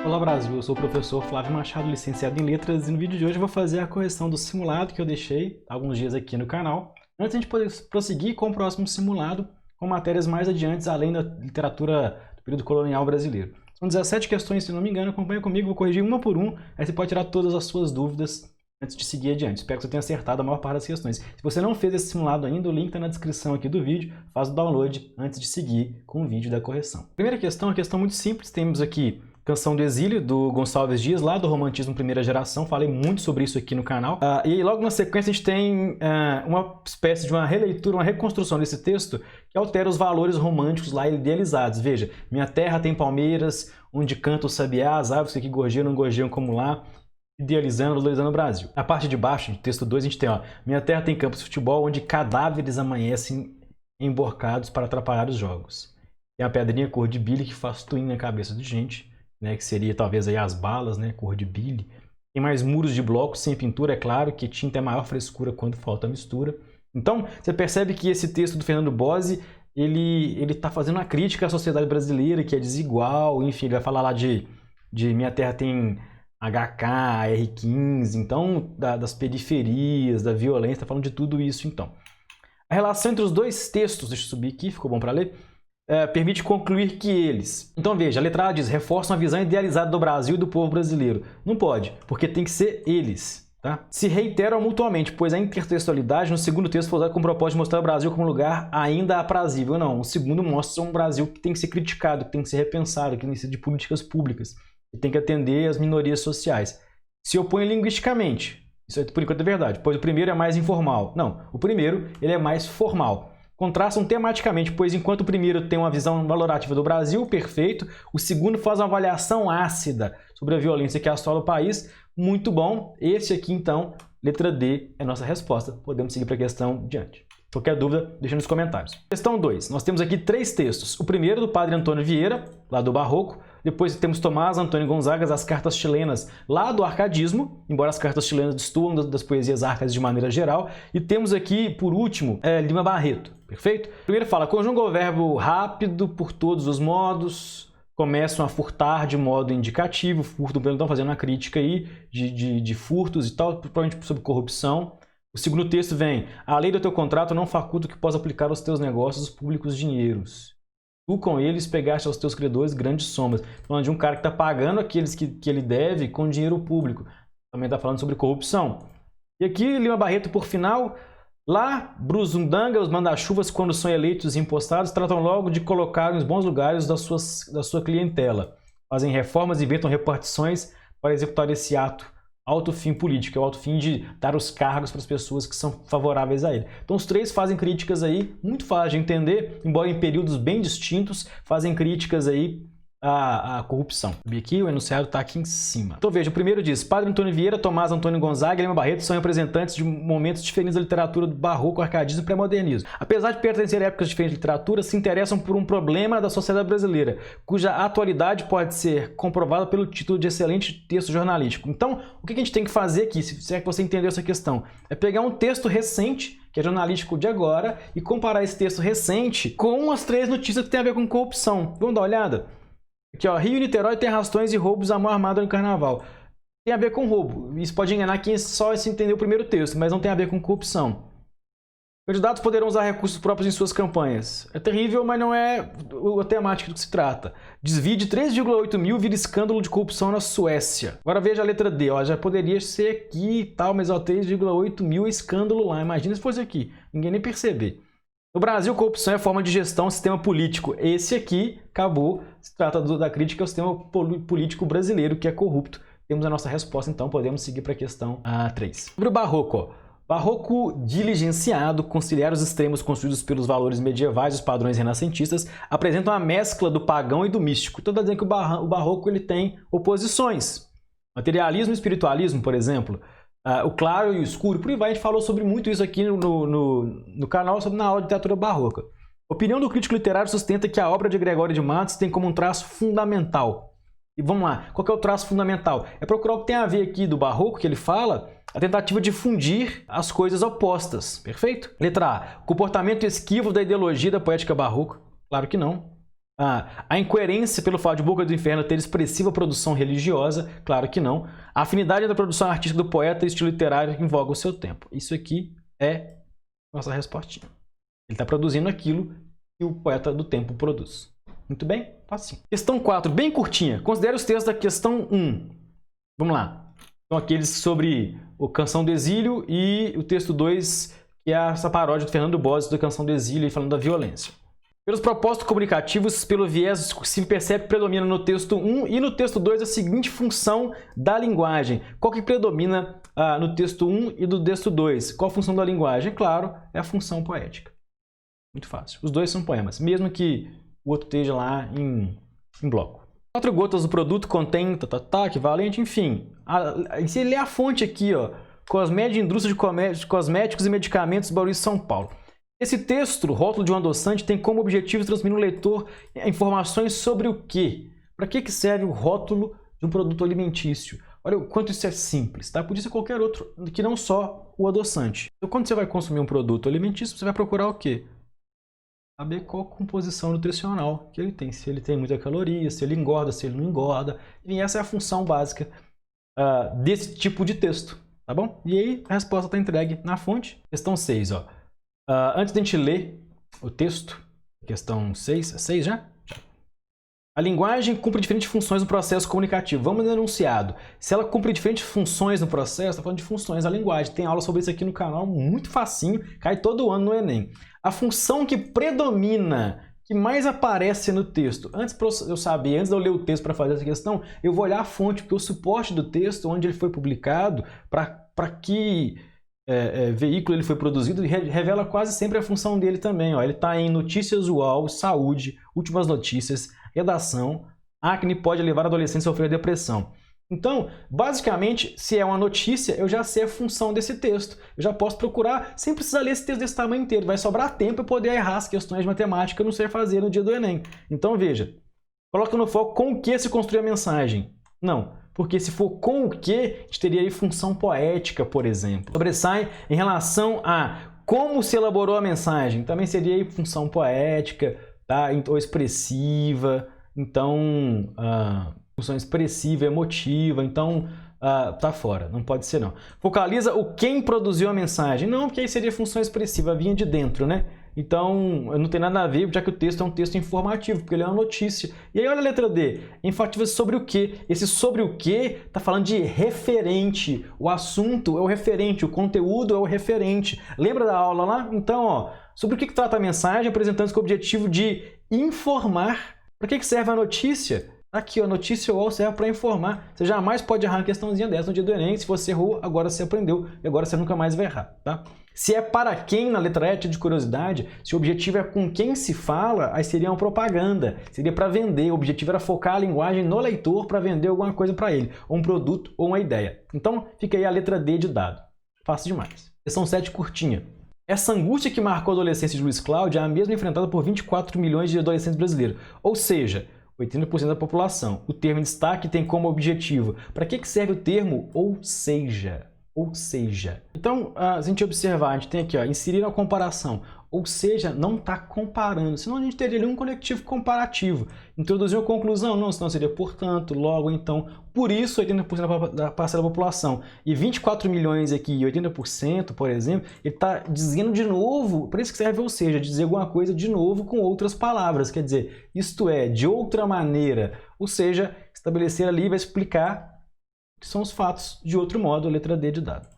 Olá Brasil, eu sou o professor Flávio Machado, licenciado em Letras, e no vídeo de hoje eu vou fazer a correção do simulado que eu deixei há alguns dias aqui no canal, antes de a gente poder prosseguir com o próximo simulado, com matérias mais adiantes, além da literatura do período colonial brasileiro. São 17 questões, se não me engano, acompanha comigo, vou corrigir uma por uma, aí você pode tirar todas as suas dúvidas antes de seguir adiante. Espero que você tenha acertado a maior parte das questões. Se você não fez esse simulado ainda, o link está na descrição aqui do vídeo, faz o download antes de seguir com o vídeo da correção. Primeira questão, uma questão muito simples, temos aqui Canção do Exílio, do Gonçalves Dias, lá do Romantismo Primeira Geração, falei muito sobre isso aqui no canal. E logo na sequência a gente tem uma espécie de uma releitura, uma reconstrução desse texto que altera os valores românticos lá idealizados. Veja, minha terra tem palmeiras, onde canta o sabiá, as aves que aqui gorjeiam não gorjeiam como lá, idealizando, valorizando o Brasil. Na parte de baixo, no texto 2, a gente tem, ó, minha terra tem campos de futebol, onde cadáveres amanhecem emborcados para atrapalhar os jogos. Tem a pedrinha cor de bile que faz twin na cabeça de gente, né, que seria talvez aí as balas, né, cor de bile. Tem mais muros de bloco sem pintura, é claro que tinta é maior frescura quando falta mistura. Então, você percebe que esse texto do Fernando Bozzi, ele está fazendo uma crítica à sociedade brasileira, que é desigual, enfim, ele vai falar lá de minha terra tem HK, R15, então das periferias, da violência, está falando de tudo isso então. A relação entre os dois textos, deixa eu subir aqui, ficou bom para ler, permite concluir que eles... Então veja, a letra A diz, reforçam a visão idealizada do Brasil e do povo brasileiro. Não pode, porque tem que ser eles. Tá? Se reiteram mutuamente, pois a intertextualidade no segundo texto foi usada com o propósito de mostrar o Brasil como um lugar ainda aprazível. Não, o segundo mostra um Brasil que tem que ser criticado, que tem que ser repensado, que tem que ser de políticas públicas, que tem que atender as minorias sociais. Se opõe linguisticamente, isso por enquanto é verdade, pois o primeiro é mais informal. Não, o primeiro ele é mais formal. Contrastam tematicamente, pois enquanto o primeiro tem uma visão valorativa do Brasil, perfeito, o segundo faz uma avaliação ácida sobre a violência que assola o país, muito bom. Esse aqui, então, letra D é a nossa resposta. Podemos seguir para a questão diante. Qualquer dúvida, deixa nos comentários. Questão 2. Nós temos aqui 3 textos. O primeiro do Padre Antônio Vieira, lá do Barroco. Depois temos Tomás Antônio Gonzaga, as cartas chilenas, lá do Arcadismo, embora as cartas chilenas destoam das poesias arcas de maneira geral. E temos aqui, por último, Lima Barreto. Perfeito? Primeiro fala, conjuga o verbo rápido por todos os modos, começam a furtar de modo indicativo, furtam, então fazendo uma crítica aí de furtos e tal, provavelmente sobre corrupção. O segundo texto vem, a lei do teu contrato não faculta que possa aplicar aos teus negócios públicos dinheiros. Tu com eles pegaste aos teus credores grandes somas. Falando de um cara que está pagando aqueles que ele deve com dinheiro público. Também está falando sobre corrupção. E aqui, Lima Barreto, por final, lá, Brusundanga, os manda-chuvas, quando são eleitos e impostados, tratam logo de colocar nos bons lugares da sua clientela. Fazem reformas e inventam repartições para executar esse ato. Alto fim político, é o alto fim de dar os cargos para as pessoas que são favoráveis a ele. Então os três fazem críticas aí, muito fácil de entender, embora em períodos bem distintos, fazem críticas aí à corrupção. Aqui o enunciado está aqui em cima. Então veja, o primeiro diz, Padre Antônio Vieira, Tomás Antônio Gonzaga e Lima Barreto são representantes de momentos diferentes da literatura do barroco, arcadismo e pré-modernismo. Apesar de pertencer a épocas diferentes de literatura, se interessam por um problema da sociedade brasileira, cuja atualidade pode ser comprovada pelo título de excelente texto jornalístico. Então, o que a gente tem que fazer aqui, se é que você entendeu essa questão, é pegar um texto recente, que é jornalístico de agora, e comparar esse texto recente com as 3 notícias que tem a ver com corrupção. Vamos dar uma olhada? Aqui, ó, Rio e Niterói tem arrastões e roubos à mão armada no carnaval. Tem a ver com roubo. Isso pode enganar quem só se entendeu o primeiro texto, mas não tem a ver com corrupção. Candidatos poderão usar recursos próprios em suas campanhas. É terrível, mas não é a temática do que se trata. Desvio de 3,8 mil vira escândalo de corrupção na Suécia. Agora veja a letra D, ó, já poderia ser aqui e tal, mas 3,8 mil é escândalo lá. Imagina se fosse aqui, ninguém nem perceber. No Brasil, corrupção é forma de gestão, sistema político. Esse aqui, acabou, se trata da crítica ao sistema político brasileiro, que é corrupto. Temos a nossa resposta, então podemos seguir para a questão 3. Sobre o barroco, ó. Barroco diligenciado, conciliar os extremos construídos pelos valores medievais e os padrões renascentistas, apresentam a mescla do pagão e do místico. Então está dizendo que o barroco ele tem oposições. Materialismo e espiritualismo, por exemplo. O claro e o escuro, por aí vai, a gente falou sobre muito isso aqui no canal, na aula de literatura barroca. A opinião do crítico literário sustenta que a obra de Gregório de Matos tem como um traço fundamental. E vamos lá, qual que é o traço fundamental? É procurar o que tem a ver aqui do barroco, que ele fala, a tentativa de fundir as coisas opostas, perfeito? Letra A, comportamento esquivo da ideologia da poética barroca. Claro que não. A incoerência pelo fato de Boca do Inferno ter expressiva produção religiosa, claro que não. A afinidade da produção artística do poeta e estilo literário em voga ao seu tempo. Isso aqui é nossa respostinha. Ele está produzindo aquilo que o poeta do tempo produz. Muito bem? Facinho. Questão 4, bem curtinha. Considere os textos da questão 1. Vamos lá. São aqueles sobre o Canção do Exílio e o texto 2, que é essa paródia do Fernando Bossi da Canção do Exílio, falando da violência. Pelos propósitos comunicativos, pelo viés, se percebe que predomina no texto 1 e no texto 2 a seguinte função da linguagem. Qual que predomina no texto 1 e do texto 2? Qual a função da linguagem? Claro, é a função poética. Muito fácil. Os dois são poemas, mesmo que o outro esteja lá em bloco. 4 gotas do produto contém equivalente, enfim. Você lê a fonte aqui, ó. Cosmédia, Indústria de Cosméticos e Medicamentos, Bauru, São Paulo. Esse texto, rótulo de um adoçante, tem como objetivo transmitir no leitor informações sobre o quê? Para que serve o rótulo de um produto alimentício? Olha o quanto isso é simples, tá? Podia ser qualquer outro, que não só o adoçante. Então, quando você vai consumir um produto alimentício, você vai procurar o quê? Saber qual a composição nutricional que ele tem. Se ele tem muita caloria, se ele engorda, se ele não engorda. E essa é a função básica desse tipo de texto, tá bom? E aí, a resposta está entregue na fonte. Questão 6, ó. Antes de a gente ler o texto, questão 6, 6 já? A linguagem cumpre diferentes funções no processo comunicativo. Vamos no enunciado. Se ela cumpre diferentes funções no processo, está falando de funções da linguagem. Tem aula sobre isso aqui no canal, muito facinho, cai todo ano no Enem. A função que predomina, que mais aparece no texto. Antes de eu ler o texto para fazer essa questão, eu vou olhar a fonte, porque o suporte do texto, onde ele foi publicado, para que veículo ele foi produzido, revela quase sempre a função dele também. Ó. Ele está em notícias UOL, saúde, últimas notícias, redação, acne pode levar adolescentes a sofrer depressão. Então, basicamente, se é uma notícia, eu já sei a função desse texto. Eu já posso procurar sem precisar ler esse texto desse tamanho inteiro. Vai sobrar tempo para eu poder errar as questões de matemática que eu não sei fazer no dia do Enem. Então, veja, coloca no foco com o que se construi a mensagem. Não. Porque se for com o que, a gente teria aí função poética, por exemplo. Sobressai em relação a como se elaborou a mensagem. Também seria aí função poética, tá? Ou expressiva. Então, função expressiva, emotiva. Então, tá fora. Não pode ser, não. Focaliza o quem produziu a mensagem. Não, porque aí seria função expressiva. Vinha de dentro, né? Então, não tem nada a ver, já que o texto é um texto informativo, porque ele é uma notícia. E aí, olha a letra D. Enfatiza sobre o quê? Esse sobre o quê está falando de referente. O assunto é o referente, o conteúdo é o referente. Lembra da aula lá? Então, ó, sobre o que trata a mensagem, apresentando-se com o objetivo de informar. Para que serve a notícia? Aqui, a notícia UOL serve para informar. Você jamais pode errar uma questãozinha dessa no dia do Enem. Se você errou, agora você aprendeu e agora você nunca mais vai errar, tá? Se é para quem na letra E de curiosidade, se o objetivo é com quem se fala, aí seria uma propaganda, seria para vender. O objetivo era focar a linguagem no leitor para vender alguma coisa para ele, ou um produto ou uma ideia. Então, fica aí a letra D de dado. Fácil demais. Questão 7, curtinha. Essa angústia que marcou a adolescência de Luiz Cláudio é a mesma enfrentada por 24 milhões de adolescentes brasileiros. Ou seja, 80% da população. O termo em destaque tem como objetivo. Para que serve o termo ou seja? Ou seja. Então, se a gente observar, a gente tem aqui, ó, inserir a comparação. Ou seja, não está comparando. Senão a gente teria ali um conectivo comparativo. Introduzir uma conclusão? Não, senão seria portanto, logo, então. Por isso, 80% da parcela da população. E 24 milhões aqui, 80%, por exemplo, ele está dizendo de novo, por isso que serve ou seja, dizer alguma coisa de novo com outras palavras. Quer dizer, isto é, de outra maneira. Ou seja, estabelecer ali vai explicar que são os fatos de outro modo, a letra D de dado.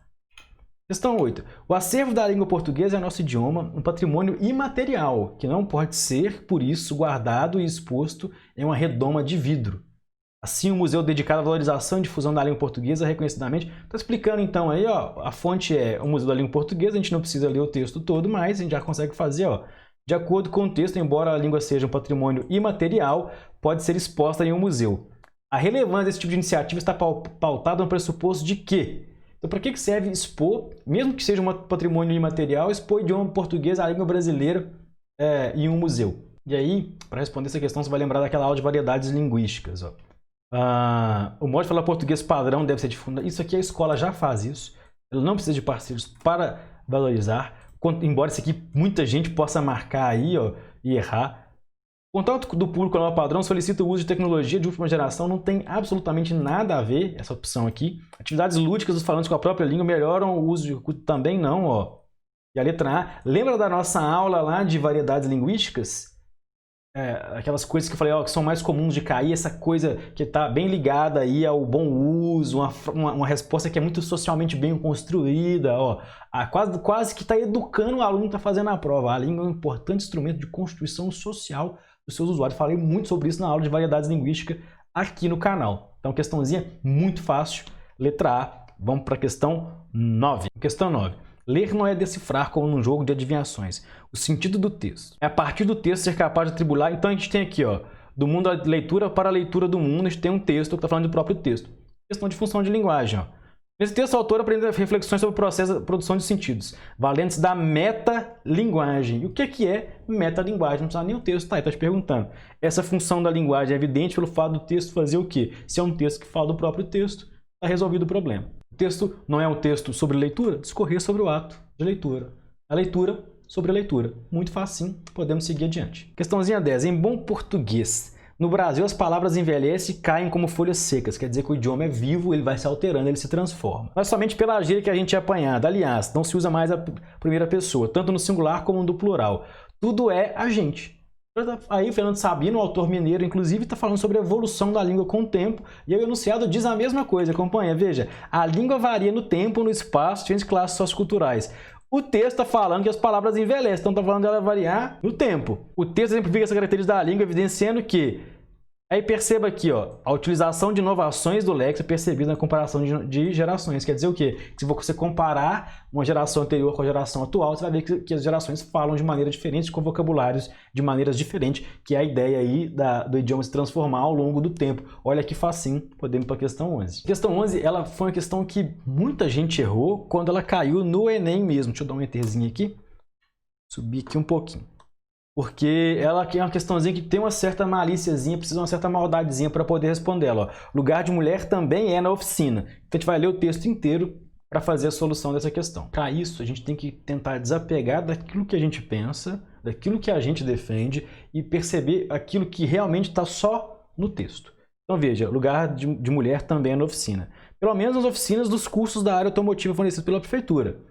Questão 8. O acervo da língua portuguesa é nosso idioma, um patrimônio imaterial, que não pode ser, por isso, guardado e exposto em uma redoma de vidro. Assim, o museu dedicado à valorização e difusão da língua portuguesa, reconhecidamente, está explicando então aí, ó, a fonte é o Museu da Língua Portuguesa, a gente não precisa ler o texto todo, mas a gente já consegue fazer, ó, de acordo com o texto, embora a língua seja um patrimônio imaterial, pode ser exposta em um museu. A relevância desse tipo de iniciativa está pautada no pressuposto de que? Então, para que serve expor, mesmo que seja um patrimônio imaterial, expor o idioma português, a língua brasileira em um museu? E aí, para responder essa questão, você vai lembrar daquela aula de variedades linguísticas. Ó. O modo de falar português padrão deve ser difundido. Isso aqui a escola já faz isso. Ela não precisa de parceiros para valorizar. Embora isso aqui muita gente possa marcar aí, ó, e errar. Contato do público com o padrão solicita o uso de tecnologia de última geração, não tem absolutamente nada a ver essa opção aqui. Atividades lúdicas dos falantes com a própria língua melhoram o uso de também não, ó. E a letra A, lembra da nossa aula lá de variedades linguísticas? Aquelas coisas que eu falei, ó, que são mais comuns de cair, essa coisa que está bem ligada aí ao bom uso, uma resposta que é muito socialmente bem construída, ó, quase que está educando o aluno que está fazendo a prova. A língua é um importante instrumento de constituição social dos seus usuários. Falei muito sobre isso na aula de variedades linguísticas aqui no canal. Então, questãozinha muito fácil, letra A. Vamos para a questão 9. Questão 9. Ler não é decifrar como num jogo de adivinhações. O sentido do texto. É a partir do texto ser capaz de atribular. Então a gente tem aqui, ó, do mundo da leitura para a leitura do mundo, a gente tem um texto que está falando do próprio texto. Questão de função de linguagem, ó. Nesse texto, o autor apresenta reflexões sobre o processo de produção de sentidos, valentes da metalinguagem. E o que é metalinguagem? Não precisa nem o texto, tá aí, tá te perguntando. Essa função da linguagem é evidente pelo fato do texto fazer o quê? Se é um texto que fala do próprio texto, está resolvido o problema. O texto não é um texto sobre leitura? Discorrer sobre o ato de leitura. A leitura sobre a leitura. Muito facinho, podemos seguir adiante. Questãozinha 10. Em bom português, no Brasil as palavras envelhecem e caem como folhas secas. Quer dizer que o idioma é vivo, ele vai se alterando, ele se transforma. Mas somente pela gíria que a gente é apanhado. Aliás, não se usa mais a primeira pessoa, tanto no singular como no plural. Tudo é a gente. Aí o Fernando Sabino, o autor mineiro, inclusive, está falando sobre a evolução da língua com o tempo, e aí o enunciado diz a mesma coisa, acompanha, veja, a língua varia no tempo, no espaço, diferentes classes socioculturais. O texto está falando que as palavras envelhecem, então está falando dela variar no tempo. O texto exemplifica essa característica da língua, evidenciando que... Aí perceba aqui, ó, a utilização de inovações do léxico é percebida na comparação de gerações. Quer dizer o quê? Se você comparar uma geração anterior com a geração atual, você vai ver que as gerações falam de maneira diferente, com vocabulários de maneiras diferentes, que é a ideia aí do idioma se transformar ao longo do tempo. Olha que facinho, podemos ir para a questão 11. A questão 11, ela foi uma questão que muita gente errou quando ela caiu no Enem mesmo. Deixa eu dar um enterzinho aqui. Subir aqui um pouquinho. Porque ela é uma questãozinha que tem uma certa malíciazinha, precisa de uma certa maldadezinha para poder responder ela. Ó. Lugar de mulher também é na oficina. Então a gente vai ler o texto inteiro para fazer a solução dessa questão. Para isso, a gente tem que tentar desapegar daquilo que a gente pensa, daquilo que a gente defende e perceber aquilo que realmente está só no texto. Então veja, lugar de mulher também é na oficina. Pelo menos nas oficinas dos cursos da área automotiva fornecidos pela prefeitura.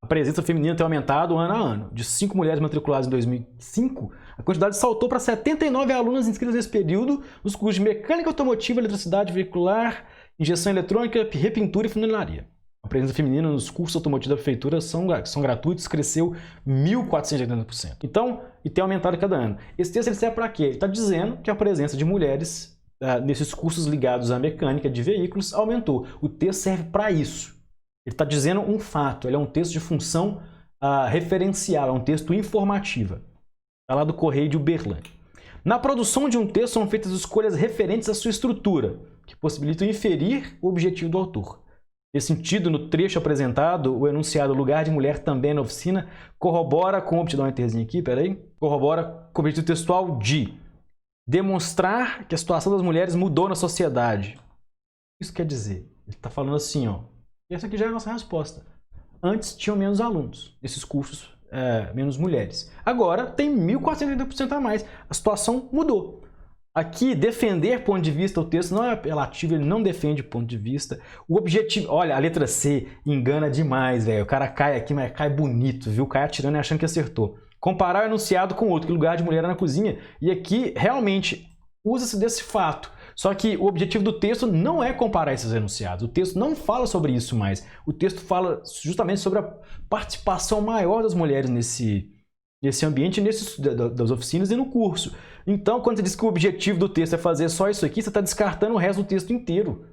A presença feminina tem aumentado ano a ano. De 5 mulheres matriculadas em 2005, a quantidade saltou para 79 alunas inscritas nesse período nos cursos de mecânica automotiva, eletricidade veicular, injeção eletrônica, repintura e funilaria. A presença feminina nos cursos automotivos da prefeitura são gratuitos, cresceu 1.480%. Então, e tem aumentado cada ano. Esse texto ele serve para quê? Ele está dizendo que a presença de mulheres nesses cursos ligados à mecânica de veículos aumentou. O texto serve para isso. Ele está dizendo um fato, ele é um texto de função referencial, é um texto informativa. Está lá do Correio de Uberlândia. Na produção de um texto são feitas escolhas referentes à sua estrutura, que possibilitam inferir o objetivo do autor. Nesse sentido, no trecho apresentado, o enunciado lugar de mulher também na oficina corrobora com, deixa eu dar um enterzinho aqui, peraí, corrobora com o objetivo textual de demonstrar que a situação das mulheres mudou na sociedade. Isso quer dizer, ele está falando assim, ó, e essa aqui já é a nossa resposta. Antes tinham menos alunos, esses cursos, menos mulheres. Agora tem 1.480% a mais. A situação mudou. Aqui, defender ponto de vista, o texto não é apelativo, ele não defende ponto de vista. O objetivo, olha, a letra C engana demais, velho. O cara cai aqui, mas cai bonito, viu? Cai atirando e achando que acertou. Comparar o enunciado com outro, que lugar de mulher é na cozinha. E aqui, realmente, usa-se desse fato. Só que o objetivo do texto não é comparar esses enunciados. O texto não fala sobre isso mais. O texto fala justamente sobre a participação maior das mulheres nesse ambiente, das oficinas e no curso. Então, quando você diz que o objetivo do texto é fazer só isso aqui, você está descartando o resto do texto inteiro.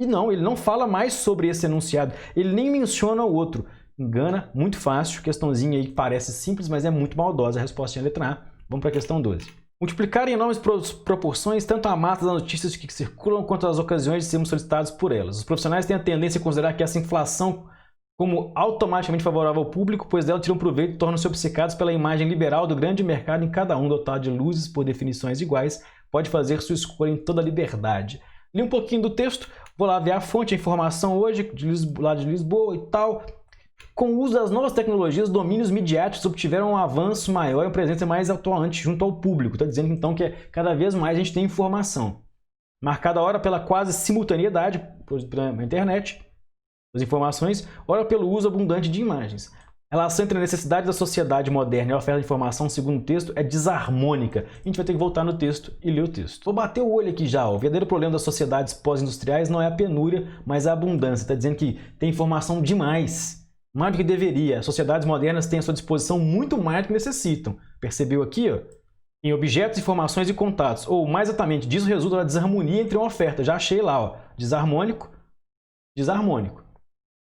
E não, ele não fala mais sobre esse enunciado. Ele nem menciona o outro. Engana, muito fácil. Questãozinha aí que parece simples, mas é muito maldosa. A resposta é a letra A. Vamos para a questão 12. Multiplicar em enormes proporções tanto a massa das notícias que circulam quanto as ocasiões de sermos solicitados por elas. Os profissionais têm a tendência a considerar que essa inflação como automaticamente favorável ao público, pois dela tiram proveito e tornam-se obcecados pela imagem liberal do grande mercado em cada um dotado de luzes por definições iguais, pode fazer sua escolha em toda a liberdade. Li um pouquinho do texto, vou lá ver a fonte, a informação hoje, lá de Lisboa e tal. Com o uso das novas tecnologias, domínios midiáticos obtiveram um avanço maior e uma presença mais atuante junto ao público. Está dizendo então que cada vez mais a gente tem informação. Marcada ora pela quase simultaneidade pela internet, as informações, ora pelo uso abundante de imagens. A relação entre a necessidade da sociedade moderna e a oferta de informação, segundo o texto, é desarmônica. A gente vai ter que voltar no texto e ler o texto. Vou bater o olho aqui já. O verdadeiro problema das sociedades pós-industriais não é a penúria, mas a abundância. Está dizendo que tem informação demais, mais do que deveria. As sociedades modernas têm à sua disposição muito mais do que necessitam. Percebeu aqui, ó? Em objetos, informações e contatos. Ou, mais exatamente, disso resulta a desarmonia entre uma oferta. Já achei lá, ó. Desarmônico, desarmônico.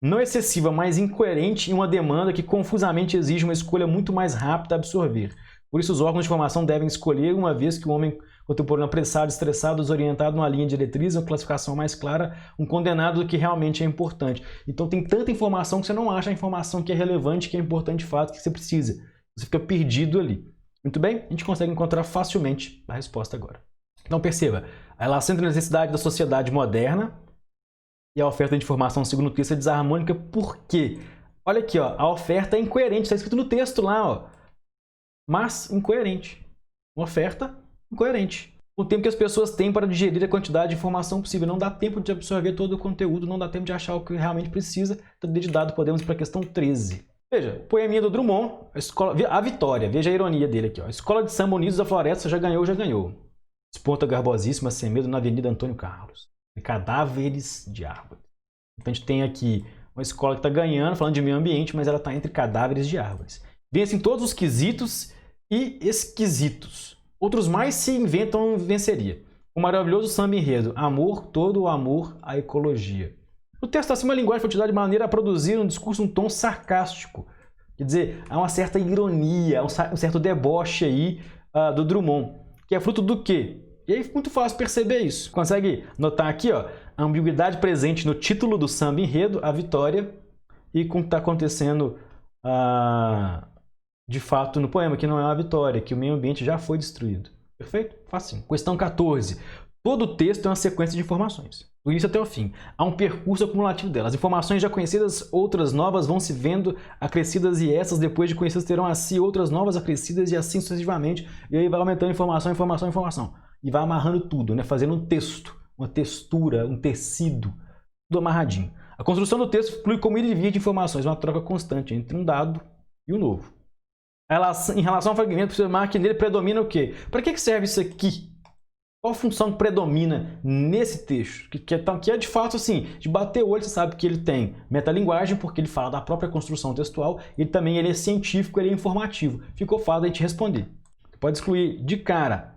Não excessiva, mas incoerente em uma demanda que confusamente exige uma escolha muito mais rápida a absorver. Por isso, os órgãos de informação devem escolher, uma vez que o homem contemporâneo apressado, estressado, desorientado numa linha diretriz, uma classificação mais clara, um condenado do que realmente é importante. Então tem tanta informação que você não acha a informação que é relevante, que é importante de fato, que você precisa. Você fica perdido ali. Muito bem? A gente consegue encontrar facilmente a resposta agora. Então perceba, a relação entre a necessidade da sociedade moderna e a oferta de informação, segundo o texto, é desarmônica. Por quê? Olha aqui, ó, a oferta é incoerente, está escrito no texto lá, ó. Mas incoerente. Uma oferta incoerente. O tempo que as pessoas têm para digerir a quantidade de informação possível. Não dá tempo de absorver todo o conteúdo, não dá tempo de achar o que realmente precisa. Então, de dado, podemos ir para a questão 13. Veja, poeminha do Drummond, a Vitória. Veja a ironia dele aqui, ó. Escola de Samba Unidos da Floresta já ganhou, já ganhou. Desponta garbosíssima, sem medo, na Avenida Antônio Carlos. Cadáveres de árvore. Então a gente tem aqui uma escola que está ganhando, falando de meio ambiente, mas ela está entre cadáveres de árvores. Vencem todos os quesitos e esquisitos. Outros mais se inventam venceria. O maravilhoso samba enredo, amor, todo o amor à ecologia. O texto acima a linguagem foi utilizada de maneira a produzir um discurso, um tom sarcástico. Quer dizer, há uma certa ironia, um certo deboche aí do Drummond, que é fruto do quê? E aí é muito fácil perceber isso. Consegue notar aqui, ó, a ambiguidade presente no título do samba enredo, a Vitória, e com o que está acontecendo de fato no poema, que não é uma vitória, que o meio ambiente já foi destruído. Perfeito? Facinho. Questão 14. Todo o texto é uma sequência de informações, do início até o fim. Há um percurso acumulativo delas. Informações já conhecidas, outras novas vão se vendo acrescidas e essas, depois de conhecidas, terão a si outras novas acrescidas e assim sucessivamente. E aí vai aumentando informação, informação, informação. E vai amarrando tudo, né? Fazendo um texto, uma textura, um tecido, tudo amarradinho. A construção do texto flui como ir e vir de informações, uma troca constante entre um dado e o novo. Em relação ao fragmento, você observar que nele predomina o quê? Para que serve isso aqui? Qual a função que predomina nesse texto? Que é de fato assim, de bater o olho, você sabe que ele tem metalinguagem, porque ele fala da própria construção textual, e também ele é científico, ele é informativo. Ficou fácil a gente responder. Você pode excluir de cara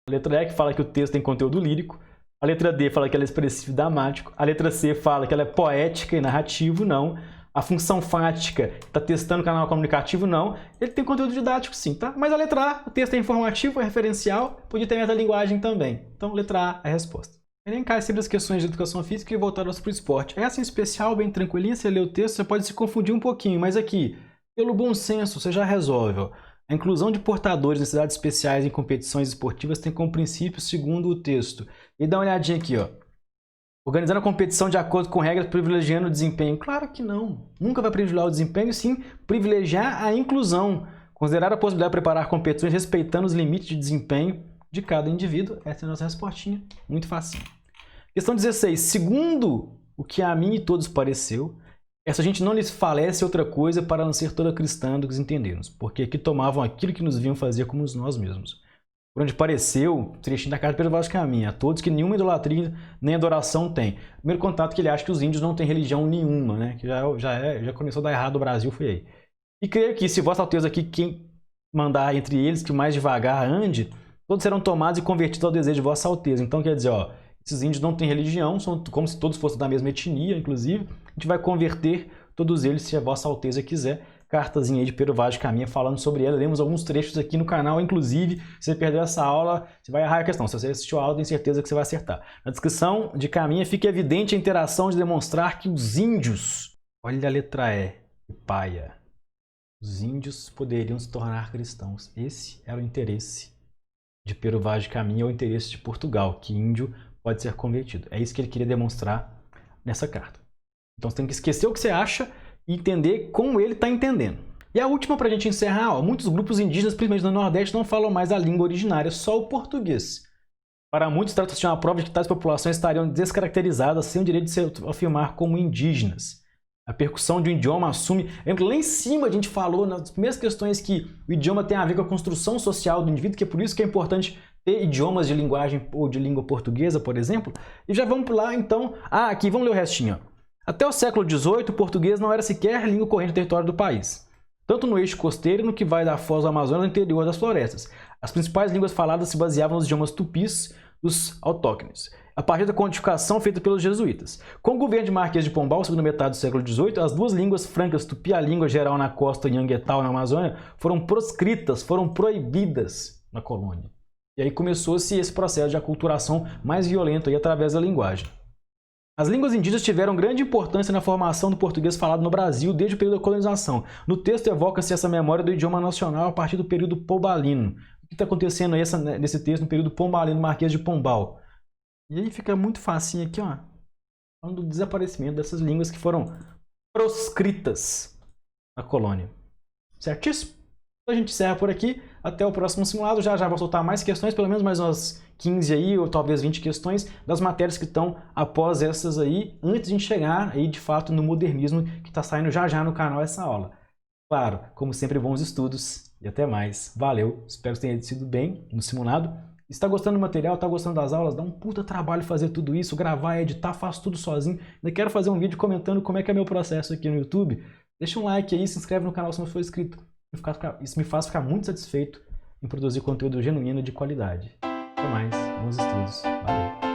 a letra E, que fala que o texto tem conteúdo lírico. A letra D fala que ela é expressiva e dramático. A letra C fala que ela é poética e narrativo, não. A função fática está testando o canal comunicativo, não. Ele tem conteúdo didático, sim, tá? Mas a letra A, o texto é informativo, é referencial, podia ter metalinguagem também. Então, letra A é a resposta. Enem cai sempre as questões de educação física e voltadas para o esporte. Essa em especial, bem tranquilinha, você lê o texto, você pode se confundir um pouquinho, mas aqui, pelo bom senso, você já resolve, ó. A inclusão de portadores de necessidades especiais em competições esportivas tem como princípio, segundo o texto. E dá uma olhadinha aqui, ó. Organizando a competição de acordo com regras, privilegiando o desempenho. Claro que não. Nunca vai privilegiar o desempenho, sim privilegiar a inclusão. Considerar a possibilidade de preparar competições respeitando os limites de desempenho de cada indivíduo. Essa é a nossa respostinha. Muito fácil. Questão 16. Segundo o que a mim e todos pareceu, essa gente não lhes falece outra coisa para não ser toda cristã do que entendermos, porque aqui tomavam aquilo que nos viam fazer como nós mesmos. Por onde pareceu, trechinho da carta pelo Vaz Caminho, a todos que nenhuma idolatria nem adoração tem. Primeiro contato que ele acha que os índios não têm religião nenhuma, né? Que já começou a dar errado o Brasil, foi aí. E creio que se Vossa Alteza aqui, quem mandar entre eles que mais devagar ande, todos serão tomados e convertidos ao desejo de Vossa Alteza. Então quer dizer, ó, esses índios não têm religião, são como se todos fossem da mesma etnia, inclusive. A gente vai converter todos eles se a Vossa Alteza quiser. Cartazinha aí de Pero Vaz de Caminha falando sobre ela. Lemos alguns trechos aqui no canal, inclusive, se você perdeu essa aula, você vai errar a questão. Se você assistiu a aula, tenho certeza que você vai acertar. Na descrição de Caminha fica evidente a interação de demonstrar que os índios, olha a letra E, paia, os índios poderiam se tornar cristãos. Esse era o interesse de Pero Vaz de Caminha, ou o interesse de Portugal, que índio pode ser convertido. É isso que ele queria demonstrar nessa carta. Então você tem que esquecer o que você acha e entender como ele está entendendo. E a última para a gente encerrar, ó, muitos grupos indígenas, principalmente no Nordeste, não falam mais a língua originária, só o português. Para muitos, trata-se de uma prova de que tais populações estariam descaracterizadas, sem o direito de se afirmar como indígenas. A percussão de um idioma assume... Lembra, lá em cima a gente falou nas primeiras questões que o idioma tem a ver com a construção social do indivíduo, que é por isso que é importante ter idiomas de linguagem ou de língua portuguesa, por exemplo. E já vamos lá, então... aqui, vamos ler o restinho. Ó. Até o século XVIII, o português não era sequer língua corrente do território do país. Tanto no eixo costeiro, no que vai da Foz do Amazonas ao interior das florestas. As principais línguas faladas se baseavam nos idiomas tupis dos autóctones, a partir da codificação feita pelos jesuítas. Com o governo de Marquês de Pombal, segunda metade do século XVIII, as duas línguas francas tupi, a língua geral na costa e Nhanguetal na Amazônia, foram proscritas, foram proibidas na colônia. E aí começou-se esse processo de aculturação mais violento aí através da linguagem. As línguas indígenas tiveram grande importância na formação do português falado no Brasil desde o período da colonização. No texto evoca-se essa memória do idioma nacional a partir do período pombalino. O que está acontecendo aí nesse texto no período pombalino, Marquês de Pombal? E aí fica muito facinho aqui, ó, falando do desaparecimento dessas línguas que foram proscritas na colônia. Certíssimo? Então a gente encerra por aqui. Até o próximo simulado. Já vou soltar mais questões, pelo menos mais umas 15 aí, ou talvez 20 questões das matérias que estão após essas aí, antes de a gente chegar aí de fato no modernismo que está saindo já no canal essa aula. Claro, como sempre, bons estudos e até mais. Valeu, espero que tenha sido bem no simulado. Se está gostando do material, está gostando das aulas, dá um puta trabalho fazer tudo isso, gravar, editar, faço tudo sozinho. Ainda quero fazer um vídeo comentando como é que é meu processo aqui no YouTube. Deixa um like aí, se inscreve no canal se não for inscrito. Isso me faz ficar muito satisfeito em produzir conteúdo genuíno de qualidade. Até mais, bons estudos, valeu!